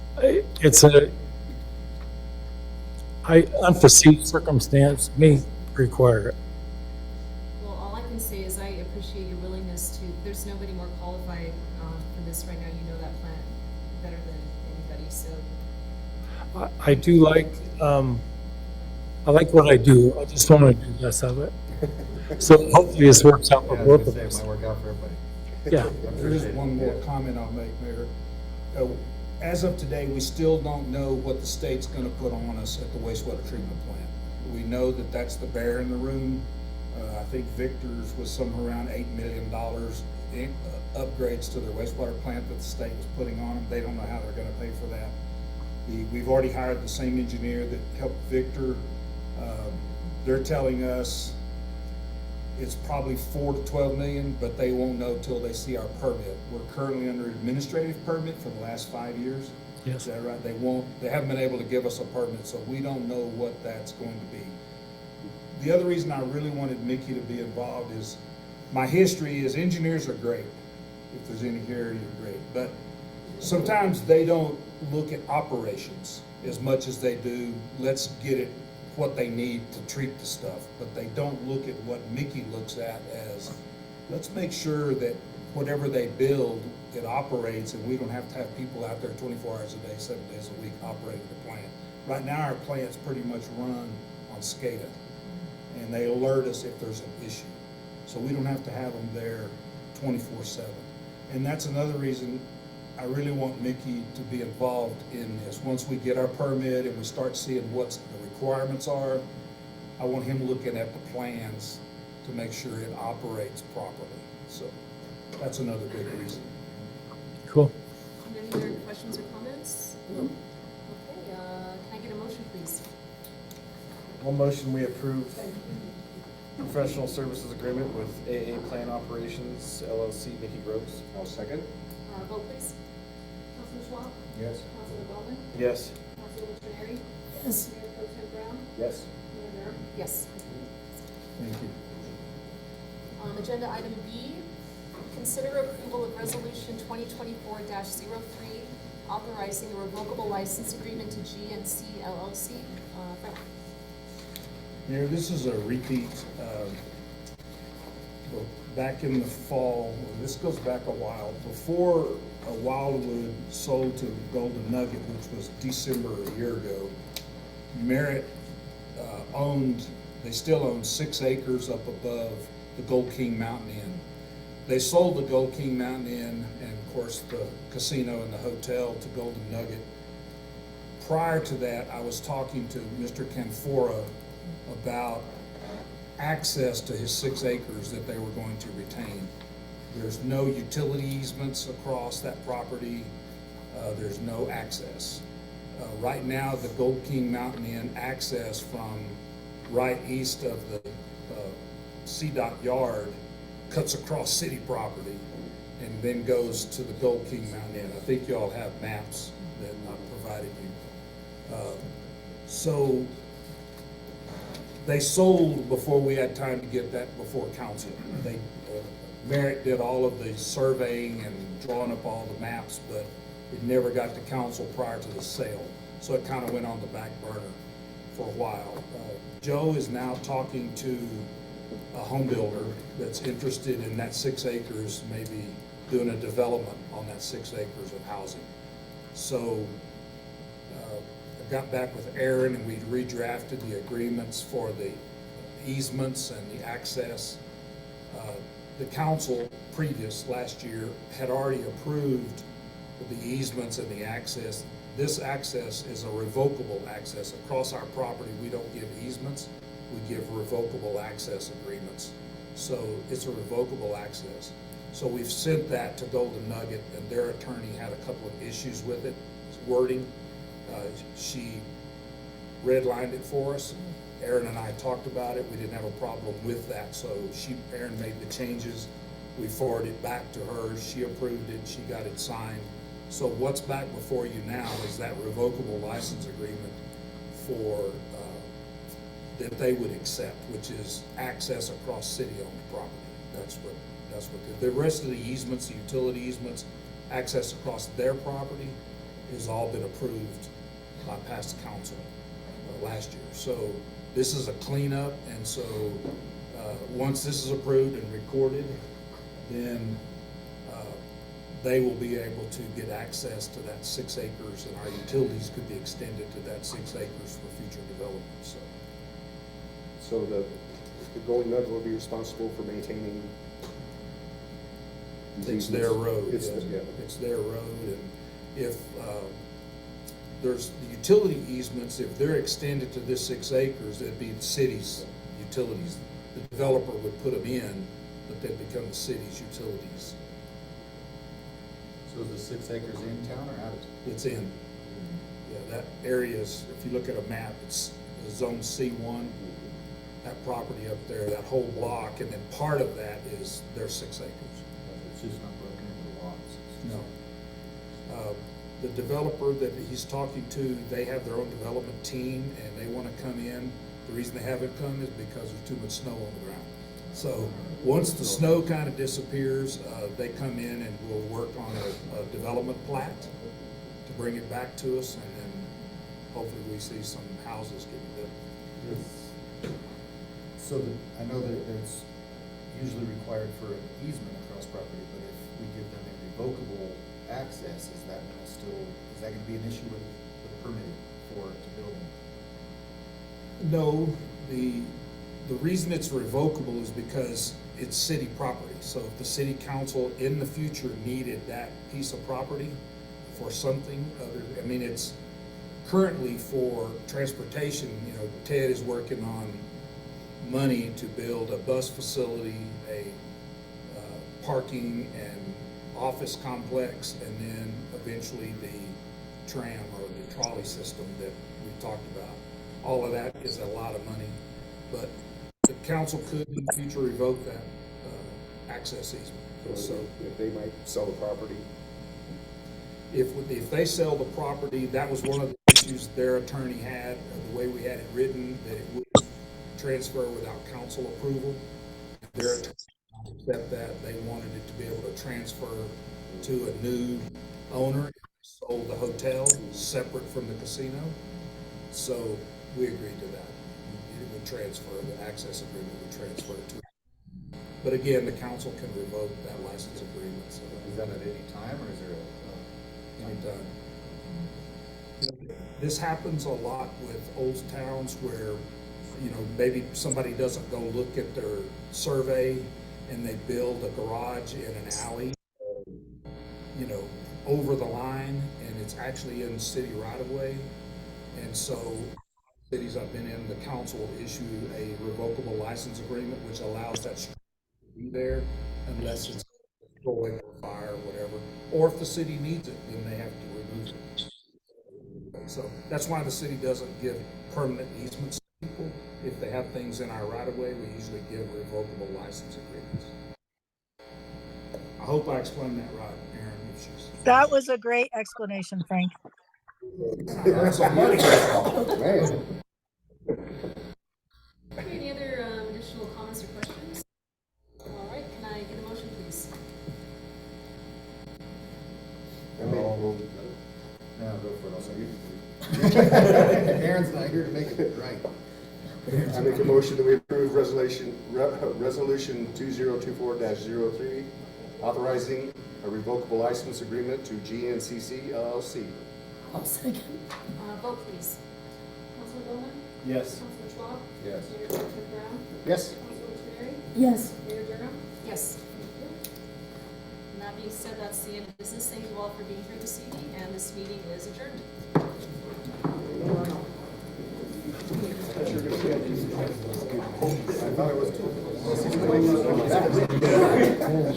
N: Unforeseen circumstance may require it.
A: Well, all I can say is I appreciate your willingness to, there's nobody more qualified for this right now. You know that plant better than anybody, so.
N: I do like, I like what I do. I just want to do less of it. So hopefully this works out for both of us.
I: It might work out for everybody.
N: Yeah.
F: There's one more comment I'll make, Mayor. As of today, we still don't know what the state's gonna put on us at the wastewater treatment plant. We know that that's the bear in the room. I think Victor's was somewhere around $8 million in upgrades to their wastewater plant that the state was putting on them. They don't know how they're gonna pay for that. We've already hired the same engineer that helped Victor. They're telling us it's probably 4 to 12 million, but they won't know till they see our permit. We're currently under administrative permit for the last 5 years.
N: Yes.
F: Is that right? They haven't been able to give us a permit, so we don't know what that's going to be. The other reason I really wanted Mickey to be involved is my history is engineers are great. If there's any here, you're great. But sometimes they don't look at operations as much as they do, let's get it what they need to treat the stuff. But they don't look at what Mickey looks at as, let's make sure that whatever they build, it operates, and we don't have to have people out there 24 hours a day, 7 days a week operating the plant. Right now, our plant's pretty much run on SCADA, and they alert us if there's an issue. So we don't have to have them there 24/7. And that's another reason I really want Mickey to be involved in this. Once we get our permit and we start seeing what the requirements are, I want him looking at the plans to make sure it operates properly. So that's another big reason.
K: Cool.
A: Any other questions or comments? Okay, can I get a motion, please?
P: One motion, we approve professional services agreement with AA Plan Operations LLC, Mickey Groves.
O: I'll second.
A: Vote, please. Councilman Schwab?
O: Yes.
A: Councilman Bowman?
P: Yes.
A: Councilman Trenary?
D: Yes.
A: Mayor Pro Tem Brown?
O: Yes.
A: Mayor Durham? Yes.
F: Thank you.
A: Agenda item B, consider approval of resolution 2024-03, authorizing a revocable license agreement to GNC LLC. Frank?
F: Mayor, this is a repeat. Well, back in the fall, this goes back a while, before Wildwood sold to Golden Nugget, which was December a year ago, Merritt they still own 6 acres up above the Gold King Mountain Inn. They sold the Gold King Mountain Inn and of course the casino and the hotel to Golden Nugget. Prior to that, I was talking to Mr. Canfora about access to his 6 acres that they were going to retain. There's no utility easements across that property. There's no access. Right now, the Gold King Mountain Inn access from right east of the CDOT yard cuts across city property and then goes to the Gold King Mountain Inn. I think you all have maps that I provided you. So they sold before we had time to get that before council. Merritt did all of the surveying and drawing up all the maps, but it never got to council prior to the sale. So it kind of went on the back burner for a while. Joe is now talking to a home builder that's interested in that 6 acres, maybe doing a development on that 6 acres of housing. So I got back with Aaron and we redrafted the agreements for the easements and the access. The council last year had already approved the easements and the access. This access is a revocable access. Across our property, we don't give easements, we give revocable access agreements. So it's a revocable access. So we've sent that to Golden Nugget and their attorney had a couple of issues with it, wording. She redlined it for us. Aaron and I talked about it. We didn't have a problem with that. So Aaron made the changes. We forwarded it back to her. She approved it. She got it signed. So what's back before you now is that revocable license agreement for that they would accept, which is access across city-owned property. That's what the rest of the easements, the utility easements, access across their property has all been approved by past council last year. So this is a cleanup, and so once this is approved and recorded, then they will be able to get access to that 6 acres, and our utilities could be extended to that 6 acres for future development.
O: So the Golden Nugget will be responsible for maintaining these
F: It's their
O: easements?
F: road.
O: It's,
F: Yes.
O: yeah.
F: It's their road, and if there's the utility easements, if they're extended to this 6 acres, it'd be the city's utilities. The developer would put them in, but they'd become the city's utilities.
I: So is the 6 acres in town or out of town?
F: It's in. Yeah, that area is, if you look at a map, it's zone C1. That property up there, that whole block, and then part of that is their 6 acres.
I: It's just not broken into lots.
F: No. The developer that he's talking to, they have their own development team and they want to come in. The reason they haven't come is because there's too much snow on the ground. So once the snow kind of disappears, they come in and we'll work on a development plat to bring it back to us, and then hopefully we see some houses getting built.
I: So I know that it's usually required for an easement across property, but if we give them a revocable access, is that gonna be an issue with permitting to build?
F: No, the reason it's revocable is because it's city property. So if the city council in the future needed that piece of property for something other, I mean, it's currently for transportation. You know, Ted is working on money to build a bus facility, a parking and office complex, and then eventually the tram or the trolley system that we've talked about. All of that is a lot of money, but the council could in the future revoke that access easement.
O: So if they might sell the property,
F: If they sell the property, that was one of the issues their attorney had, the way we had it written, that it would transfer without council approval. Their attorney accept that. They wanted it to be able to transfer to a new owner, sold the hotel separate from the casino. So we agreed to that. It would transfer, the access agreement would transfer to. But again, the council can revoke that license agreement. So
I: Is that at any time, or is there
F: anytime. This happens a lot with old towns where, you know, maybe somebody doesn't go look at their survey and they build a garage in an alley, you know, over the line, and it's actually in city right of way. And so cities I've been in, the council will issue a revocable license agreement, which allows that structure to be there unless it's destroyed or fire or whatever. Or if the city needs it, then they have to remove it. So that's why the city doesn't give permanent easements to people. If they have things in our right of way, we usually give revocable license agreements. I hope I explained that right, Aaron. If she's...
M: That was a great explanation, Frank.
F: That's a money.
A: Any other additional comments or questions? All right, can I get a motion, please?
I: No, go for it, I'll say you. Aaron's not here to make it right.
O: I make a motion that we approve resolution 2024-03, authorizing a revocable license agreement to GNCC LLC.
D: I'll second.
A: Vote, please.
Q: Councilor Bowman?
P: Yes.
Q: Councilor Schwab?
O: Yes.
Q: Mayor Patrick Brown?
O: Yes.
Q: Councilor Terry?
D: Yes.
Q: Mayor Durham?
A: Yes. And that being said, that's the end of business. Thank you all for being here this evening, and this meeting is adjourned.
I: I thought it was.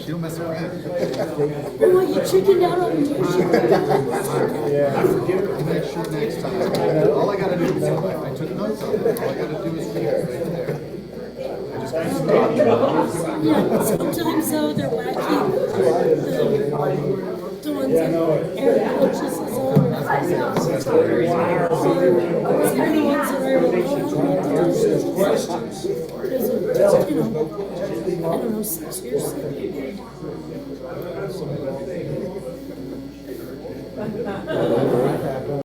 I: She'll mess around.
D: Oh, you chickened out on me.
I: Make sure next time. All I gotta do is, I took notes on it, all I gotta do is read it right there. I just gotta stop.
D: Yeah, sometimes though, they're wacky. The ones that Eric coaches us on. Or the ones that are questions. You know, I don't know, 6 years.